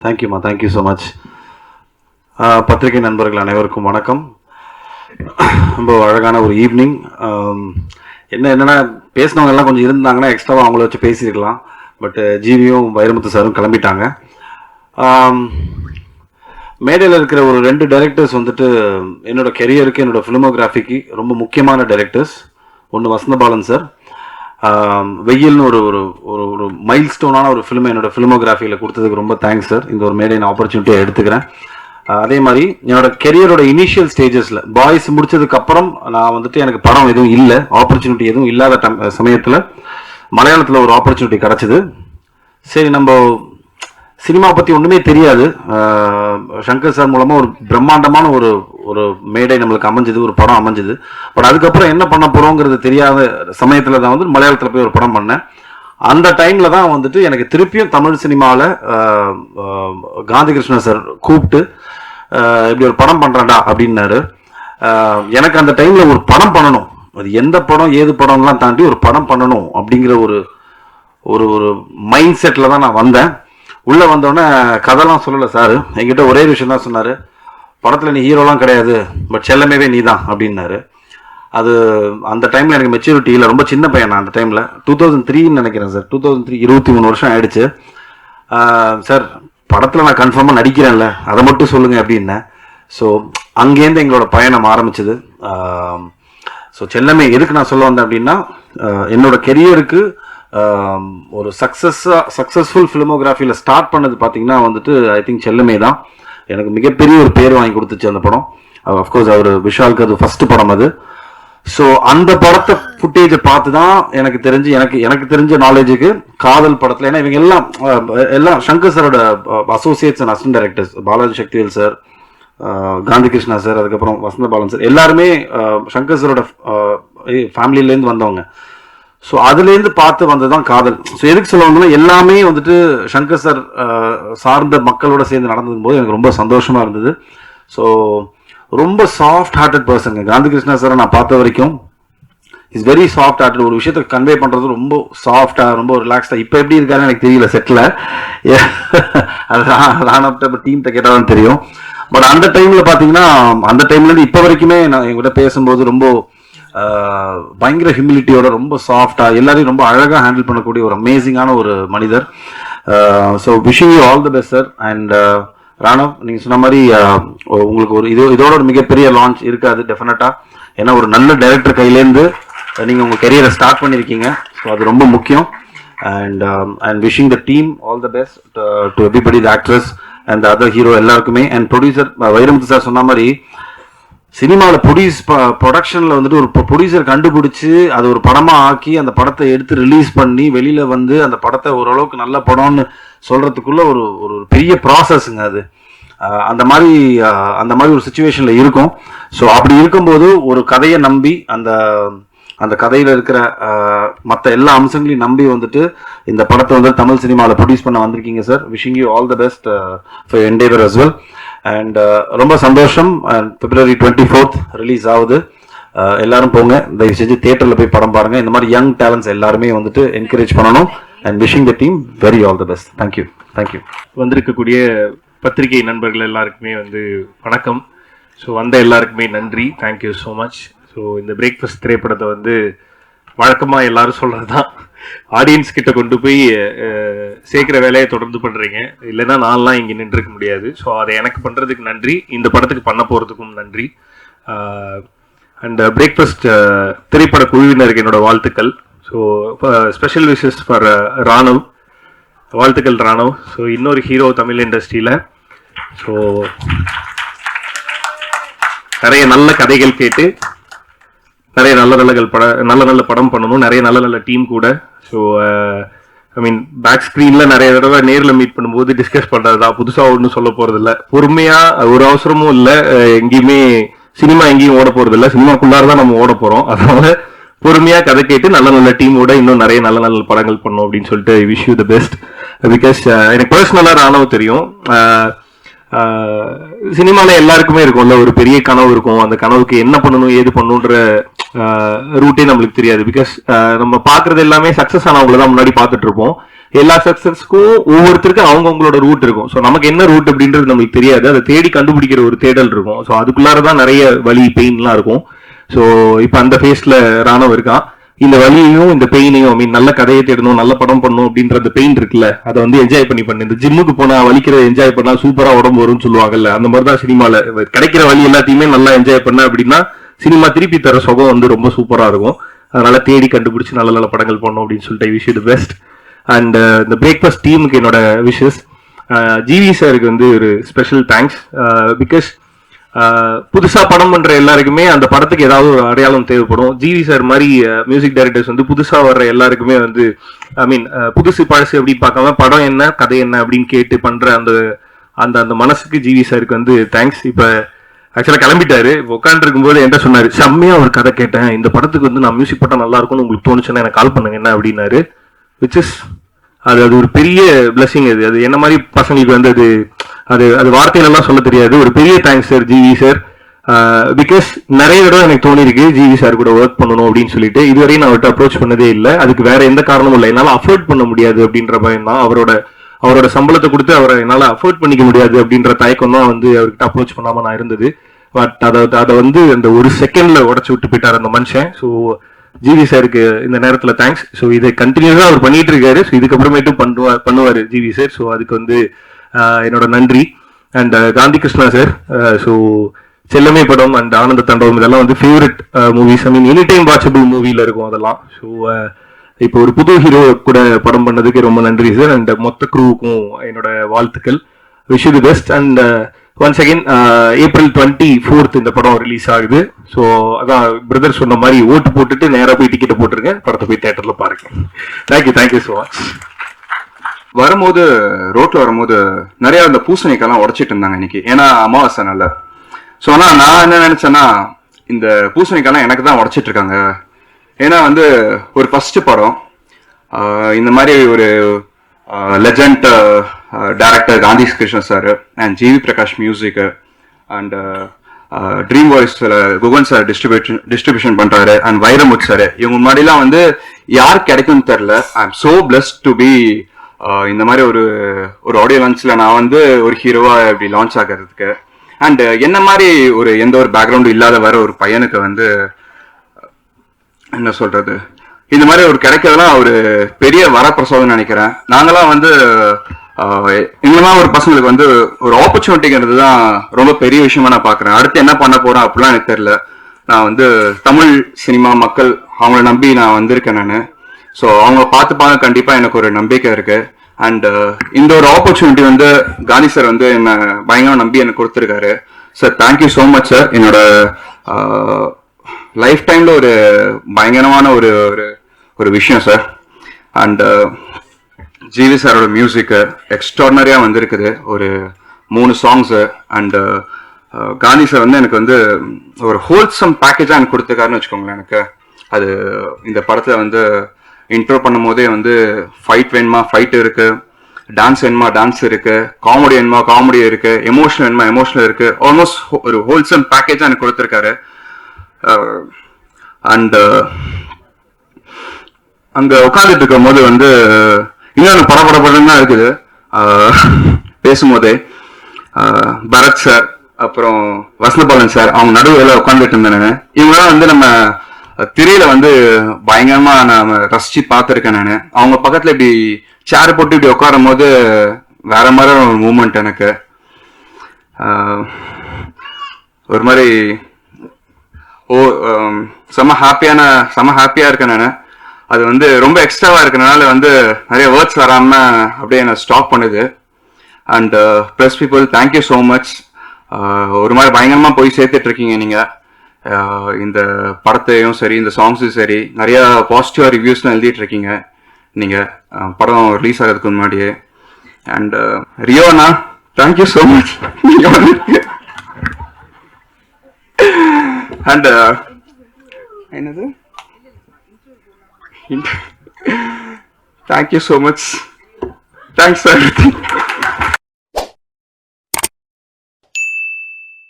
தேங்க்யூம்மா, thank you so much. பத்திரிகை நண்பர்கள் அனைவருக்கும் வணக்கம். ரொம்ப அழகான ஒரு ஈவினிங். என்னென்னா பேசினவங்க எல்லாம் கொஞ்சம் இருந்தாங்கன்னா எக்ஸ்ட்ராவாக அவங்கள வச்சு பேசியிருக்கலாம். பட் ஜிவியும் வைரமுத்து சாரும் கிளம்பிட்டாங்க. மேடையில் இருக்கிற ஒரு 2 டைரக்டர்ஸ் வந்துட்டு என்னோடய கெரியருக்கு, என்னோடய ஃபிலிமோகிராஃபிக்கு ரொம்ப முக்கியமான டைரக்டர்ஸ். ஒன்று வசந்தபாலன் சார், வெயில்னு ஒரு ஒரு ஒரு ஒரு மைல் ஸ்டோனான ஒரு ஃபிலிமை என்னோடய ஃபிலிமோகிராஃபியில் கொடுத்ததுக்கு ரொம்ப தேங்க்ஸ் சார். இந்த ஒரு மேடை நான் ஆப்பர்ச்சுனிட்டியாக எடுத்துக்கிறேன். அதே மாதிரி என்னோட கெரியரோட இனிஷியல் ஸ்டேஜஸில் பாய்ஸ் முடிச்சதுக்கப்புறம் நான் வந்துட்டு எனக்கு படம் எதுவும் இல்லை, ஆப்பர்ச்சுனிட்டி எதுவும் இல்லாத சமயத்தில் மலையாளத்தில் ஒரு ஆப்பர்ச்சுனிட்டி கிடச்சிது. சரி, நம்ம சினிமா பற்றி ஒன்றுமே தெரியாது, சங்கர் சார் மூலமாக ஒரு பிரம்மாண்டமான ஒரு ஒரு மேடை நம்மளுக்கு அமைஞ்சது, ஒரு படம் அமைஞ்சது. பட் அதுக்கப்புறம் என்ன பண்ண போகிறோங்கிறது தெரியாத சமயத்தில் தான் வந்து மலையாளத்தில் போய் ஒரு படம் பண்ணேன். அந்த டைமில் தான் வந்துட்டு எனக்கு திருப்பியும் தமிழ் சினிமாவில் காந்தி கிருஷ்ணன் சார் கூப்பிட்டு இப்படி ஒரு படம் பண்ணுறேன்டா அப்படின்னாரு. எனக்கு அந்த டைமில் ஒரு படம் பண்ணணும், அது எந்த படம் ஏது படம்லாம் தாண்டி ஒரு படம் பண்ணணும் அப்படிங்கிற ஒரு ஒரு ஒரு மைண்ட் செட்டில் தான் நான் வந்தேன். உள்ளே வந்தோடனே கதைலாம் சொல்லலை சார், என்கிட்ட ஒரே விஷயம் தான் சொன்னார், படத்தில் நீ ஹீரோலாம் கிடையாது, பட் செல்லமேவே நீ தான் அப்படின்னாரு. அது அந்த டைமில் எனக்கு மெச்சூரிட்டி இல்லை, ரொம்ப சின்ன பையன் நான் அந்த டைமில். 2003 நினைக்கிறேன் சார், 2003, 23 வருஷம் ஆயிடுச்சு. சார் படத்தில் நான் கன்ஃபார்மாக நடிக்கிறேன்ல, அதை மட்டும் சொல்லுங்கள் அப்படின்னேன். ஸோ அங்கேருந்து எங்களோட பயணம் ஆரம்பிச்சது. ஸோ செல்லமே எதுக்கு நான் சொல்ல வந்தேன் அப்படின்னா, என்னோட கெரியருக்கு ஒரு சக்ஸஸ்ஃபுல் ஃபிலிமோகிராஃபியில் ஸ்டார்ட் பண்ணது பார்த்தீங்கன்னா வந்துட்டு ஐ திங்க் செல்லமே தான். எனக்கு மிகப்பெரிய ஒரு பேர் வாங்கி கொடுத்துச்சு அந்த படம். அஃப்கோர்ஸ் அவர் விஷாலுக்கு அது ஃபர்ஸ்ட் படம் அது. ஸோ அந்த படத்தை ஃபுட்டேஜை பார்த்து தான் எனக்கு தெரிஞ்ச நாலேஜுக்கு காதல் படத்தில், ஏன்னா இவங்க எல்லாம் சங்கர் சாரோட Associates and assistant directors, Balaji Sakthivel sir, Gandhi Krishna sir, அதுக்கப்புறம் வசந்தபாலன் சார், எல்லாருமே சங்கர் சாரோட ஃபேமிலியிலேருந்து வந்தவங்க. ஸோ அதுலேருந்து பார்த்து வந்தது தான் காதல். ஸோ எதுக்கு சொல்ல வந்தோம்னா, எல்லாமே வந்துட்டு சங்கர் சார் சார்ந்த மக்களோட சேர்ந்து நடந்ததும் போது எனக்கு ரொம்ப சந்தோஷமாக இருந்தது. ஸோ ரொம்ப சாஃப்ட் ஹார்ட்டட் பர்சனுங்க காந்தி கிருஷ்ணா சாரை நான் பார்த்த வரைக்கும். Is very soft hearted. ஒரு விஷயத்தை கன்வே பண்ணுறது ரொம்ப சாஃப்டாக, ரொம்ப ரிலாக்ஸ்டாக. இப்போ எப்படி இருக்காருன்னு எனக்கு தெரியல செட்டில், அது டீம்கிட்ட கேட்டால் தான் தெரியும். பட் அந்த டைமில் பார்த்தீங்கன்னா, அந்த டைம்லேருந்து இப்போ வரைக்குமே நான் என்கிட்ட பேசும்போது ரொம்ப பயங்கர ஹியூமிலிட்டியோட, ரொம்ப சாஃப்டா, எல்லாரையும் ரொம்ப அழகாக ஹேண்டில் பண்ணக்கூடிய ஒரு அமேசிங்கான ஒரு மனிதர். So wishing you all the best sir. And Raanav, நீங்கள் சொன்ன மாதிரி உங்களுக்கு ஒரு இதோட ஒரு மிகப்பெரிய லான்ச் இருக்காது டெஃபினட்டாக. ஏன்னா ஒரு நல்ல டைரக்டர் கையிலேருந்து நீங்கள் உங்கள் கெரியரை ஸ்டார்ட் பண்ணியிருக்கீங்க. ஸோ அது ரொம்ப முக்கியம். And wishing the team all the best to everybody, the actress and the other hero எல்லாருக்குமே. அண்ட் ப்ரொடியூசர் வைரமுத்து சார் சொன்ன மாதிரி, சினிமாவில் ப்ரொடக்ஷனில் வந்துட்டு ஒரு ப்ரொடியூசர் கண்டுபிடிச்சி அதை ஒரு படமாக ஆக்கி அந்த படத்தை எடுத்து ரிலீஸ் பண்ணி வெளியில் வந்து அந்த படத்தை ஓரளவுக்கு நல்ல படம்னு சொல்கிறதுக்குள்ள ஒரு ஒரு பெரிய ப்ராசஸ்ங்க அது. அந்த மாதிரி ஒரு சுச்சுவேஷனில் இருக்கும். ஸோ அப்படி இருக்கும்போது ஒரு கதையை நம்பி அந்த கதையில் இருக்கிற மற்ற எல்லா அம்சங்களையும் நம்பி வந்துட்டு இந்த படத்தை வந்து தமிழ் சினிமாவில் ப்ரொடியூஸ் பண்ண வந்திருக்கீங்க sir. Wishing you all the best for endeavour as well. And ரொம்ப சந்தோஷம். February 24th ரிலீஸ் ஆகுது. எல்லாரும் போங்க, தயவு செஞ்சு தியேட்டரில் போய் படம் பாருங்க. இந்த மாதிரி யங் டேலண்ட்ஸ் எல்லாருமே வந்துட்டு என்கரேஜ் பண்ணணும். And wishing the team very all the best. Thank you. வந்திருக்கக்கூடிய பத்திரிகை நண்பர்கள் எல்லாருக்குமே வணக்கம். ஸோ வந்த எல்லாருக்குமே நன்றி, தேங்க்யூ ஸோ மச். ஸோ இந்த பிரேக்ஃபாஸ்ட் திரைப்படத்தை வழக்கமாக எல்லாரும் சொல்கிறது தான், ஆடியன்ஸ் கிட்ட கொண்டு போய் சேர்க்குற வேலையை தொடர்ந்து பண்ணுறீங்க. இல்லைன்னா நான்லாம் இங்கே நின்றுக்க முடியாது. ஸோ அதை எனக்கு பண்ணுறதுக்கு நன்றி, இந்த படத்துக்கு பண்ண போகிறதுக்கும் நன்றி. அண்ட் பிரேக்ஃபாஸ்ட் திரைப்பட குழுவினருக்கு என்னோட வாழ்த்துக்கள். So special wishes for Raanav. வாழ்த்துக்கள் ராணவ். ஸோ இன்னொரு ஹீரோ தமிழ் இண்டஸ்ட்ரியில். ஸோ நிறைய நல்ல கதைகள் கேட்டு நிறைய நல்ல படம் பண்ணணும், நிறைய நல்ல டீம் கூட. ஸோ ஐ மீன் பேக் ஸ்க்ரீனில் நிறைய தடவை நேரில் மீட் பண்ணும்போது டிஸ்கஸ் பண்ணுறதா, புதுசாக ஒன்றும் சொல்ல போகிறதில்ல. பொறுமையாக, ஒரு அவசரமும் இல்லை, எங்கேயுமே சினிமா எங்கேயும் ஓட போகிறதில்ல, சினிமாக்குள்ளார தான் நம்ம ஓட போகிறோம். அதனால பொறுமையாக கதை கேட்டு நல்ல டீமோட இன்னும் நிறைய நல்ல படங்கள் பண்ணோம் அப்படின்னு சொல்லிட்டு wish you the best. Because எனக்கு பர்சனலாக ராணவ் தெரியும். சினிமாவில் எல்லாருக்குமே இருக்கும்ல ஒரு பெரிய கனவு இருக்கும். அந்த கனவுக்கு என்ன பண்ணணும் ஏது பண்ணணுன்ற ரூட்டே நம்மளுக்கு தெரியாது. பிகாஸ் நம்ம பார்க்குறது எல்லாமே சக்ஸஸ் ஆனவங்கள தான் முன்னாடி பார்த்துட்டு இருப்போம். எல்லா சக்ஸஸ்க்கும் ஒவ்வொருத்தருக்கும் அவங்கவுங்களோட ரூட் இருக்கும். ஸோ நமக்கு என்ன ரூட் அப்படின்றது நம்மளுக்கு தெரியாது. அதை தேடி கண்டுபிடிக்கிற ஒரு தேடல் இருக்கும். ஸோ அதுக்குள்ளாரதான் நிறைய வலி பெயின்லாம் இருக்கும். ஸோ இப்போ அந்த ஃபேஸ்ல ராணவ் இருக்கான். இந்த வலியையும் இந்த பெயினையும் மீன் நல்ல கதையை தேடணும், நல்ல படம் பண்ணணும் அப்படின்ற அந்த பெயின் இருக்குல்ல, அதை வந்து என்ஜாய் பண்ணு. இந்த ஜிம்முக்கு போனா வலிக்கிறத என்ஜாய் பண்ணா சூப்பரா உடம்பு வரும்னு சொல்லுவாங்கல்ல, அந்த மாதிரி தான் சினிமால கிடைக்கிற வலி எல்லாத்தையுமே நல்லா என்ஜாய் பண்ண அப்படின்னா சினிமா திருப்பி தர சுகம் வந்து ரொம்ப சூப்பரா இருக்கும். அதனால தேடி கண்டுபிடிச்சு நல்ல நல்ல படங்கள் பண்ணணும் அப்படின்னு சொல்லிட்டு I wish you the best. And இந்த பிரேக்ஃபாஸ்ட் டீமுக்கு என்னோட விஷஸ். ஜிவி சாருக்கு வந்து ஒரு ஸ்பெஷல் தேங்க்ஸ். பிகாஸ் புதுசா படம் பண்ற எல்லாருக்குமே அந்த படத்துக்கு ஏதாவது ஒரு அடையாளம் தேவைப்படும். ஜிவி சார் மாதிரி மியூசிக் டைரக்டர்ஸ் வந்து புதுசா வர்ற எல்லாருக்குமே வந்து ஐ மீன் புதுசு பழசு அப்படி பார்க்காம படம் என்ன கதை என்ன அப்படின்னு கேட்டு பண்ற அந்த அந்த அந்த மனசுக்கு ஜிவி சாருக்கு வந்து தேங்க்ஸ். இப்ப ஆக்சுவலா கிளம்பிட்டாரு. உட்காந்து இருக்கும்போது என்ன சொன்னாரு, செம்மையா ஒரு கதை கேட்டேன், இந்த படத்துக்கு வந்து நான் மியூசிக் போட்டா நல்லா இருக்கும்னு உங்களுக்கு தோணுச்சுன்னா எனக்கு கால் பண்ணுங்க என்ன அப்படின்னாரு. விச் இஸ் அது ஒரு பெரிய பிளஸிங். அது என்ன மாதிரி பசங்களுக்கு வந்து அது வார்த்தையிலலாம் சொல்ல தெரியாது. ஒரு பெரிய thanks sir GV sir. Because நிறைய தடவை எனக்கு தோணி இருக்கு ஜிவி சார் கூட ஒர்க் பண்ணணும் அப்படின்னு சொல்லிட்டு. இதுவரையும் நான் அவர்கிட்ட அப்ரோச் பண்ணதே இல்லை. அதுக்கு வேற எந்த காரணமும் இல்லை. என்னால் அஃபோர்ட் பண்ண முடியாது அப்படின்ற பயம் தான். அவரோட சம்பளத்தை கொடுத்து அவரை என்னால் அஃபோர்ட் பண்ணிக்க முடியாது அப்படின்ற தயக்கம் தான் வந்து அவர்கிட்ட அப்ரோச் பண்ணாம நான் இருந்தது. பட் அதை வந்து அந்த ஒரு செகண்ட்ல உடச்சு விட்டு போயிட்டார் அந்த மனுஷன். ஸோ ஜிவி சாருக்கு இந்த நேரத்தில் தேங்க்ஸ். ஸோ இதை கண்டினியூஸா அவர் பண்ணிட்டு இருக்காரு. ஸோ இதுக்கப்புறமேட்டும் பண்ணுவார் ஜிவி சார். ஸோ அதுக்கு வந்து என்னோட நன்றி. And Gandhi Krishna sir. So செல்லமே படம் அண்ட் ஆனந்த தாண்டவம் இதெல்லாம் வந்து ஃபேவரட் மூவிஸ். ஐ மீன் எனி டைம் வாட்சபிள் மூவில இருக்கும் அதெல்லாம். ஸோ இப்போ ஒரு புது ஹீரோ கூட படம் பண்ணதுக்கு ரொம்ப நன்றி சார். அண்ட் மொத்த க்ரூவுக்கும் என்னோட வாழ்த்துக்கள். Wish you the best. And once again April 24th இந்த படம் ரிலீஸ் ஆகுது. ஸோ அதான் பிரதர் சொன்ன மாதிரி ஓட்டு போட்டுட்டு நேராக போய் டிக்கெட் போட்டுருங்க, படத்தை போய் தேட்டர்ல பாருங்க. Thank you so much. வரும்போது ரோட்ல வரும்போது நிறைய அந்த பூசணிக்கெல்லாம் உடைச்சிட்டு இருந்தாங்க இன்னைக்கு, ஏன்னா அமாவாசை நல்ல. ஸோ ஆனால் நான் என்ன நினைச்சேன்னா, இந்த பூசணிக்கெல்லாம் எனக்கு தான் உடைச்சிட்டு இருக்காங்க. ஏன்னா வந்து ஒரு ஃபர்ஸ்ட் படம், இந்த மாதிரி ஒரு legend director Gandhi Krishnan sir and GV Prakash music and dream வாய்ஸ்ல குகன் சார் டிஸ்ட்ரிபியூஷன் பண்றாரு அண்ட் வைரமுத் சார். இவங்க முன்னாடிலாம் வந்து யார் கிடைக்கும்னு தெரியல. I am so blessed to be இந்த மாதிரி ஒரு ஆடியோ லான்ச்ல நான் வந்து ஒரு ஹீரோவா இப்படி லான்ச் ஆகிறதுக்கு. அண்ட் என்ன மாதிரி எந்த ஒரு பேக்ரவுண்டும் இல்லாத வர ஒரு பையனுக்கு வந்து என்ன சொல்றது, இந்த மாதிரி ஒரு கிடைக்கிறதுலாம் ஒரு பெரிய வரப்பிரசாதம் நினைக்கிறேன். நாங்களாம் வந்து எங்கெல்லாம் ஒரு பசங்களுக்கு வந்து ஒரு ஆப்பர்ச்சுனிட்டிங்கிறது தான் ரொம்ப பெரிய விஷயமா நான் பாக்குறேன். அடுத்து என்ன பண்ண போறேன் அப்படிலாம் எனக்கு தெரியல. நான் வந்து தமிழ் சினிமா மக்கள் அவங்கள நம்பி நான் வந்திருக்கேன் நான். ஸோ அவங்க பார்த்துப்பாங்க கண்டிப்பா, எனக்கு ஒரு நம்பிக்கை இருக்கு. அண்ட் இந்த ஒரு ஆப்பர்ச்சுனிட்டி வந்து காந்தி சார் வந்து என்ன பயங்கரமா நம்பி எனக்கு கொடுத்துருக்காரு. Sir thank you so much sir. என்னோட லைஃப் டைம்ல ஒரு பயங்கரமான ஒரு விஷயம் சார். அண்ட் ஜிவி சாரோட மியூசிக் எக்ஸ்ட்ராடனரியா வந்திருக்குது, ஒரு 3 சாங்ஸ். அண்ட் காந்தி சார் வந்து எனக்கு வந்து ஒரு ஹோல்சம் பேக்கேஜா எனக்கு கொடுத்துருக்காருன்னு வச்சுக்கோங்களேன். எனக்கு அது இந்த படத்துல வந்து இன்ட்ரோ பண்ணும் போதே வந்து ஃபைட் வேணுமா ஃபைட் இருக்கு, டான்ஸ் வேணுமா டான்ஸ் இருக்கு, காமெடி வேணுமா காமெடி இருக்கு, எமோஷனல் வேணுமா எமோஷனல் இருக்கு. ஆல்மோஸ்ட் ஒரு ஹோல்சம் பேக்கேஜா எனக்கு கொடுத்துருக்காரு. அண்ட் அங்க உட்காந்துட்டு இருக்கும் போது வந்து இன்னொன்று படப்படப்படம் தான் இருக்குது. பேசும்போதே பரத் சார் அப்புறம் வசந்தபாலன் சார் அவங்க நடுவில் உட்காந்துட்டு இருந்தேன். இவங்களாம் வந்து நம்ம திரையில வந்து பயங்கரமா நான் ரசிச்சு பார்த்துருக்கேன் நான். அவங்க பக்கத்துல இப்படி சேர் போட்டு இப்படி உட்காரும் போது வேற மாதிரி ஒரு மூமெண்ட் எனக்கு. ஒரு மாதிரி செம ஹாப்பியா இருக்கேன் நான். அது வந்து ரொம்ப எக்ஸ்ட்ராவா இருக்கனால வந்து நிறைய வேர்ட்ஸ் வராம அப்படியே என்ன ஸ்டாப் பண்ணுது. And plus people thank you so much. ஒரு மாதிரி பயங்கரமா போய் சேர்த்துட்டு இருக்கீங்க நீங்க. இந்த படத்தையும் சரி இந்த சாங்ஸும் சரி நிறைய பாசிட்டிவா ரிவ்யூஸ்லாம் எழுதிட்டு இருக்கீங்க நீங்க படம் ரிலீஸ் ஆகிறதுக்கு முன்னாடியே. And Riyona thank you so much. And என்னது thank you so much. Thanks sir.